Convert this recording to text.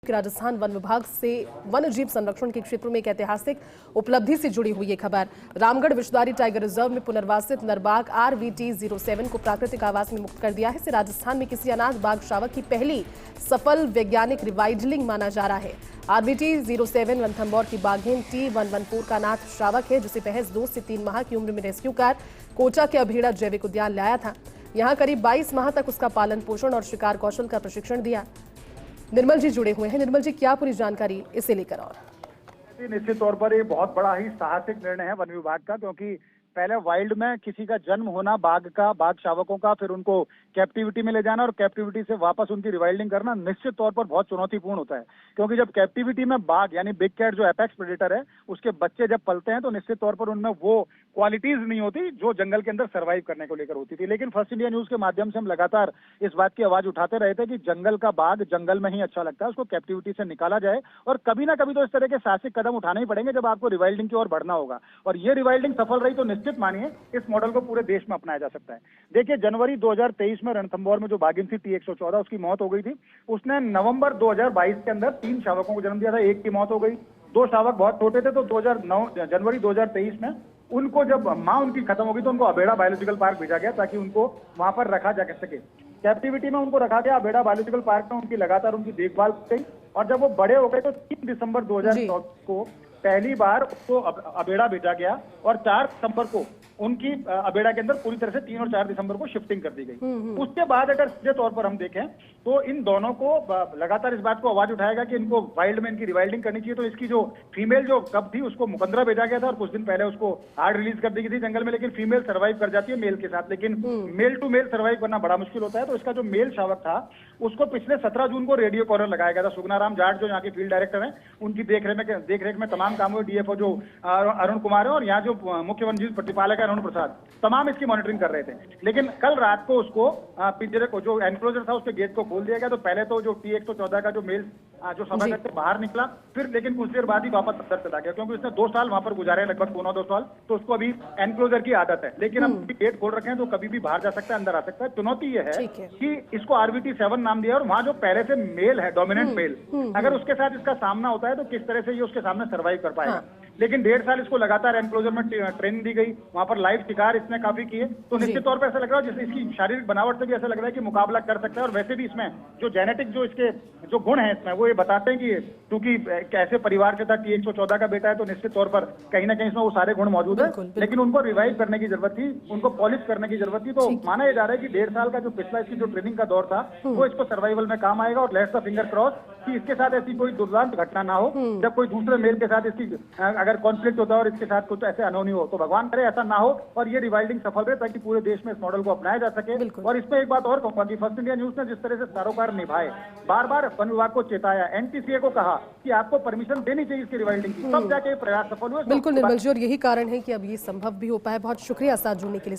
Rajasthan one विभाग से वन्य जीव संरक्षण के क्षेत्र में एक ऐतिहासिक उपलब्धि से जुड़ी हुई ये खबर। रामगढ़ विश्वदारी टाइगर रिजर्व में पुनर्वासित नरबाग RVT-07 को प्राकृतिक आवास में मुक्त कर दिया है। इसे राजस्थान में किसी अनाथ बाघ शावक की पहली सफल वैज्ञानिक रिवाइडलिंग माना जा रहा है। RVT-07 रणथंभौर की बाघिन T114 का अनाथ शावक है, जिसे महज 2 से 3 माह की उम्र में रेस्क्यू कर कोटा के अभेड़ा जैविक उद्यान लाया था। यहाँ करीब 22 माह तक उसका पालन पोषण और शिकार कौशल का प्रशिक्षण दिया। निर्मल जी जुड़े हुए हैं। निर्मल जी, क्या पूरी जानकारी इसे लेकर? और निश्चित तौर पर ये बहुत बड़ा ही साहसिक निर्णय है वन विभाग का, क्योंकि पहले वाइल्ड में किसी का जन्म होना, बाघ शावकों का, फिर उनको कैप्टिविटी में ले जाना और कैप्टिविटी से वापस उनकी रिवाइल्डिंग करना निश्चित तौर पर बहुत चुनौतीपूर्ण होता है। क्योंकि जब कैप्टिविटी में बाघ यानी बिग कैट जो एपेक्स प्रेडेटर है, उसके बच्चे जब पलते हैं तो निश्चित तौर पर उनमें वो क्वालिटीज नहीं होती जो जंगल के अंदर सर्वाइव करने को लेकर होती थी। लेकिन फर्स्ट इंडिया न्यूज के माध्यम से हम लगातार इस बात की आवाज उठाते रहे थे कि जंगल का बाघ जंगल में ही अच्छा लगता है, उसको कैप्टिविटी से निकाला जाए और कभी ना कभी तो इस तरह के साहसिक कदम उठाने ही पड़ेंगे जब आपको रिवाइल्डिंग की ओर बढ़ना होगा। और ये रिवाइल्डिंग सफल रही तो निश्चित मानिए इस मॉडल को पूरे देश में अपनाया जा सकता है। देखिए, जनवरी 2023 में रणथंभौर में जो बाघिन थी T114, उसकी मौत हो गई थी। उसने नवंबर 2022 के अंदर 3 शावकों को जन्म दिया था, एक की मौत हो गई। 2 शावक बहुत छोटे थे, तो जनवरी 2023 में उनको जब माँ उनकी खत्म हो गई तो उनको अभेड़ा बायोलॉजिकल पार्क भेजा गया ताकि उनको वहां पर रखा जा सके। कैप्टिविटी में उनको रखा गया अभेड़ा बायोलॉजिकल पार्क में, उनकी लगातार उनकी देखभाल की और जब वो बड़े हो गए तो 3 दिसंबर 2014 को पहली बार उसको अभेड़ा भेजा गया और 4 दिसंबर को उनकी अभेड़ा के अंदर पूरी तरह से 3 और 4 दिसंबर को शिफ्टिंग कर दी गई। उसके बाद अगर सीधे तौर पर हम देखें तो इन दोनों को लगातार इस बात को आवाज उठाएगा कि इनको वाइल्ड में इनकी रिवाइल्डिंग करनी चाहिए। तो इसकी जो फीमेल जो कब थी उसको मुकंदरा भेजा गया था और कुछ दिन पहले उसको हार्ड रिलीज कर दी गई थी जंगल में, लेकिन फीमेल सर्वाइव कर जाती है मेल के साथ। लेकिन मेल टू मेल सर्वाइव करना बड़ा मुश्किल होता है। तो इसका जो मेल शावक था उसको पिछले 17 जून को रेडियो कॉर्नर लगाया गया था। सुगनाराम जाट जो यहाँ के फील्ड डायरेक्टर हैं, उनकी देखरेख में तमाम काम हुए। DFO जो अरुण कुमार है और यहाँ जो मुख्य वन जीव प्रतिपालक है अरुण प्रसाद, तमाम इसकी मॉनिटरिंग कर रहे थे। लेकिन कल रात को उसको पिंजरे को जो एनक्लोजर था उसके गेट को खोल दिया गया। तो पहले तो जो T114 का जो मेल जो सभागार से बाहर निकला, फिर लेकिन कुछ देर बाद ही वापस अंदर चला गया, क्योंकि उसने 2 साल वहां पर गुजारे, लगभग 2 साल। तो उसको अभी एनक्लोजर की आदत है, लेकिन अब गेट खोल रखे हैं तो कभी भी बाहर जा सकता है, अंदर आ सकता है। चुनौती यह है कि इसको RVT-7 नाम दिया और वहां जो पहले से मेल है, डोमिनेंट मेल, अगर उसके साथ इसका सामना होता है तो किस तरह से ये उसके सामने सर्वाइव कर पाएगा। लेकिन 1.5 साल इसको लगातार एनक्लोजर में ट्रेनिंग दी गई, वहां पर लाइव शिकार इसने काफी किए। तो निश्चित तौर पर ऐसा लग रहा है जैसे इसकी शारीरिक बनावट से भी ऐसा लग रहा है कि मुकाबला कर सकता है। और वैसे भी इसमें जो जेनेटिक जो इसके जो गुण है इसमें, वो ये बताते हैं कि क्योंकि कैसे परिवार से था, T114 का बेटा है, तो निश्चित तौर पर कहीं ना कहीं इसमें वो सारे गुण मौजूद है। लेकिन उनको रिवाइव करने की जरूरत थी, उनको पॉलिश करने की जरूरत थी। तो माना यह जा रहा है कि 1.5 साल का जो पिछला इसकी जो ट्रेनिंग का दौर था वो इसको सर्वाइवल में काम आएगा। और लेट्स द फिंगर क्रॉस कि इसके साथ ऐसी कोई दुर्दांत घटना ना हो, जब कोई दूसरे मेल के साथ इसकी अगर कॉन्फ्लिक्ट होता है और इसके साथ कुछ ऐसे अनहोनी हो, तो भगवान करे ऐसा ना हो और ये रिवाइल्डिंग सफल रहे, ताकि पूरे देश में इस मॉडल को अपनाया जा सके। और इसमें एक बात और कहूंगा कि फर्स्ट इंडिया न्यूज ने जिस तरह से सरोकार निभाए, बार बार वन विभाग को चेताया, NTCA को कहा कि आपको परमिशन देनी चाहिए इसकी रिवाइल्डिंग की, तब जाके प्रयास सफल हुए। बिल्कुल निर्मल जी, और यही कारण है कि अब ये संभव भी हो पाए। बहुत शुक्रिया साथ जुड़ने के लिए।